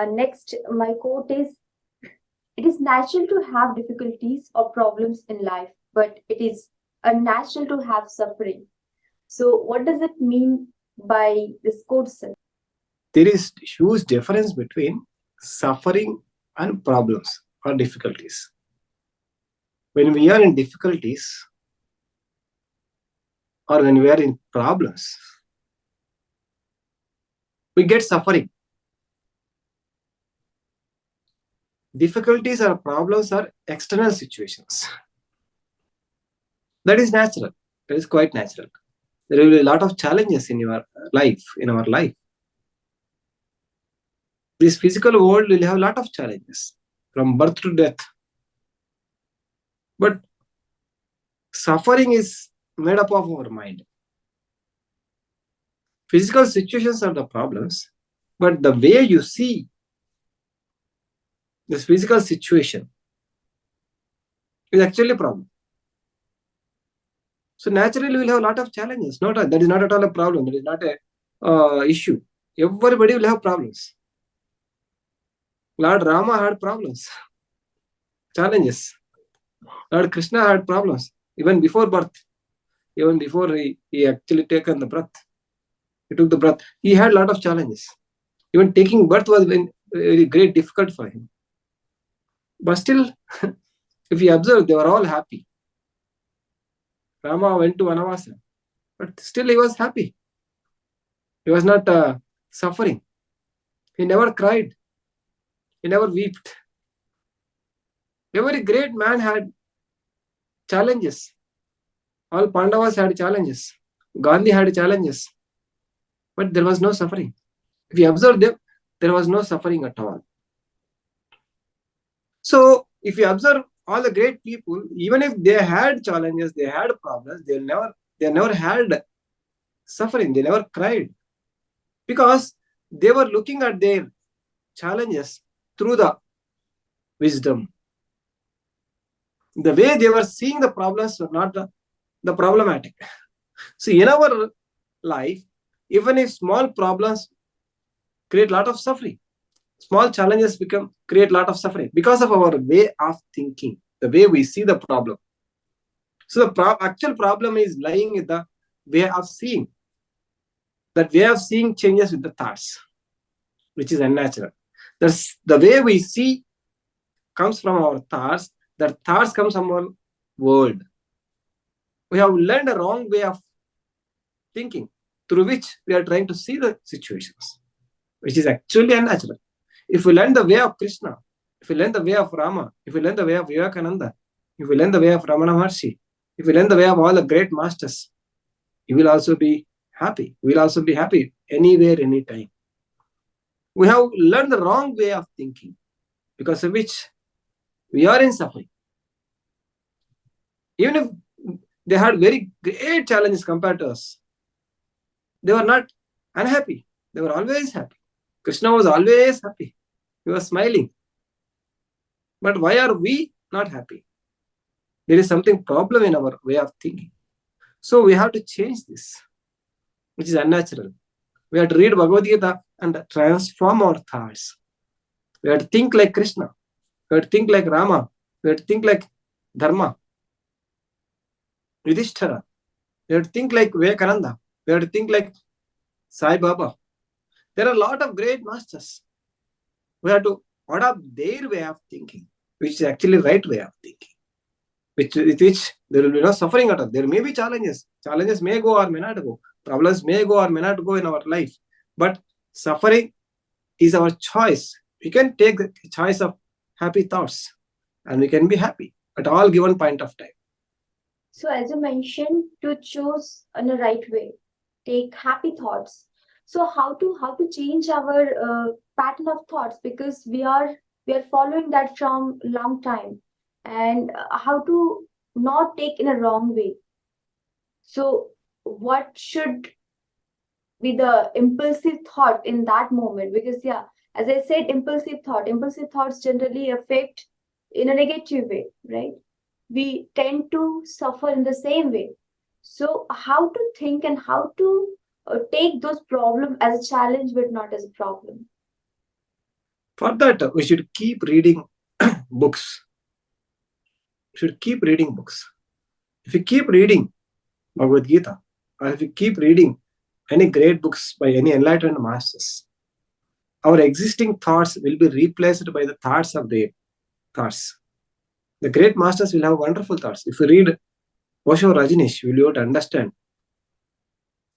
Next, my quote is, it is natural to have difficulties or problems in life, but it is unnatural to have suffering. So what does it mean by this quote, sir? There is huge difference between suffering and problems or difficulties. When we are in difficulties or when we are in problems, we get suffering. Difficulties or problems are external situations. That is natural. That is quite natural. There will be a lot of challenges in your life, in our life. This physical world will have a lot of challenges from birth to death. But suffering is made up of our mind. Physical situations are the problems, but the way you see this physical situation is actually a problem. So naturally we'll have a lot of challenges. That is not at all a problem. That is not a issue. Everybody will have problems. Lord Rama had problems, challenges. Lord Krishna had problems even before birth, even before he actually taken the breath. He took the breath. He had a lot of challenges. Even taking birth was very great difficult for him. But still, if you observe, they were all happy. Rama went to Vanavasa, but still he was happy. He was not suffering. He never cried. He never wept. Every great man had challenges. All Pandavas had challenges. Gandhi had challenges. But there was no suffering. If you observe them, there was no suffering at all. So, if you observe all the great people, even if they had challenges, they had problems, they never had suffering. They never cried. Because they were looking at their challenges through the wisdom. The way they were seeing the problems were not the problematic. So in our life, even if small problems create a lot of suffering, small challenges create a lot of suffering because of our way of thinking, the way we see the problem. So the actual problem is lying in the way of seeing. That way of seeing changes with the thoughts, which is unnatural. The way we see comes from our thoughts. That thoughts comes from our world. We have learned a wrong way of thinking through which we are trying to see the situations, which is actually unnatural. If we learn the way of Krishna, if we learn the way of Rama, if we learn the way of Vivekananda, if we learn the way of Ramana Maharshi, if we learn the way of all the great masters, you will also be happy. We will also be happy anywhere, anytime. We have learned the wrong way of thinking, because of which we are in suffering. Even if they had very great challenges compared to us, they were not unhappy. They were always happy. Krishna was always happy. He was smiling. But why are we not happy? There is something problem in our way of thinking. So we have to change this, which is unnatural. We have to read Bhagavad Gita and transform our thoughts. We have to think like Krishna. We have to think like Rama. We have to think like Dharma, Yudhishthira. We have to think like Vivekananda. We have to think like Sai Baba. There are a lot of great masters. We have to adopt their way of thinking, which is actually right way of thinking, with which there will be no suffering at all. There may be challenges. Challenges may go or may not go. Problems may go or may not go in our life. But suffering is our choice. We can take the choice of happy thoughts and we can be happy at all given point of time. So as you mentioned, to choose in the right way, take happy thoughts. So how to change our pattern of thoughts, because we are following that from long time, and how to not take in a wrong way. So what should be the impulsive thought in that moment? Because as I said, impulsive thoughts generally affect in a negative way, right? We tend to suffer in the same way. So how to think and how to take those problems as a challenge but not as a problem? For that, we should keep reading books. We should keep reading books. If you keep reading Bhagavad Gita, or if you keep reading any great books by any enlightened masters, our existing thoughts will be replaced by the thoughts of their thoughts. The great masters will have wonderful thoughts. If you read Osho Rajneesh, you will be able to understand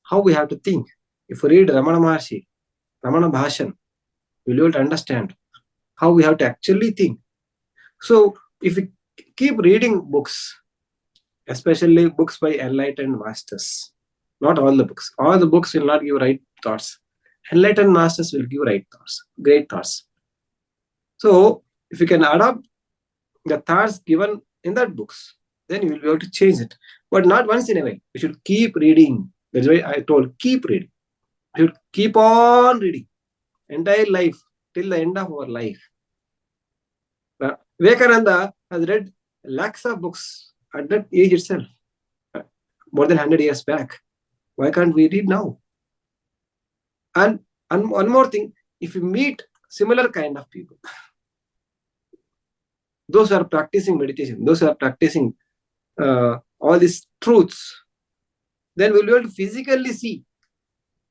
how we have to think. If you read Ramana Maharshi, Ramana Bhashan, you will be able to understand how we have to actually think. So, if we keep reading books, especially books by enlightened masters, not all the books will not give right thoughts. Enlightened masters will give right thoughts, great thoughts. So, if you can adopt the thoughts given in that books, then you will be able to change it. But not once in a while. You should keep reading. That's why I told keep reading. You should keep on reading entire life till the end of our life. Vivekananda has read lakhs of books at that age itself, more than 100 years back. Why can't we read now? And one more thing, if you meet similar kind of people, those who are practicing meditation, those who are practicing all these truths, then we'll be able to physically see,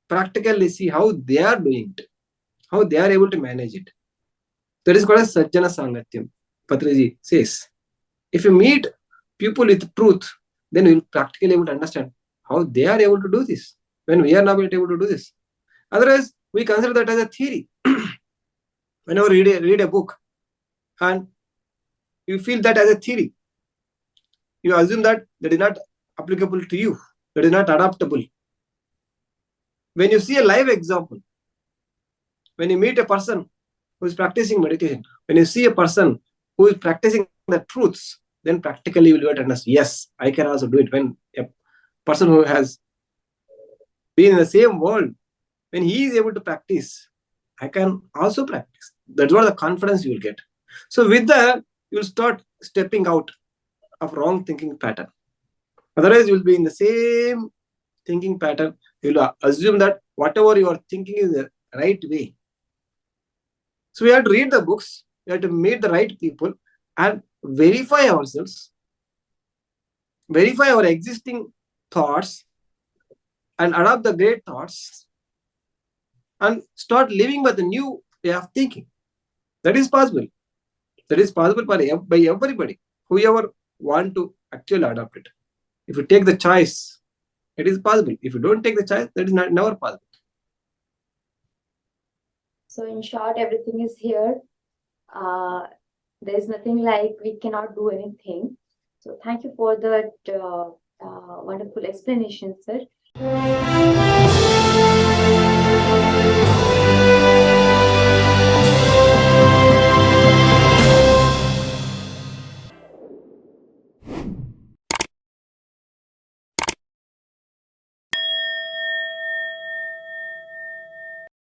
practically see how they are doing it, how they are able to manage it. That is called as Sajjana Sangatyam. Patriji says, if you meet people with truth, then you'll practically able to understand how they are able to do this, when we are not able to do this. Otherwise, we consider that as a theory. Whenever you read a book and you feel that as a theory, you assume that is not applicable to you, that is not adaptable. When you see a live example, when you meet a person who is practicing meditation, when you see a person who is practicing the truths, then practically you will be able to understand, yes, I can also do it. When a person who has been in the same world, when he is able to practice, I can also practice. That's what the confidence you will get. So with that, you'll start stepping out of wrong thinking pattern. Otherwise, you'll be in the same thinking pattern. You'll assume that whatever you are thinking is the right way. So we have to read the books, we have to meet the right people and verify ourselves, verify our existing thoughts and adopt the great thoughts and start living by the new way of thinking. That is possible. That is possible by everybody, whoever want to actually adopt it. If you take the choice, it is possible. If you don't take the choice, that is never possible. So in short, everything is here. There's nothing like we cannot do anything. So thank you for that wonderful explanation, sir.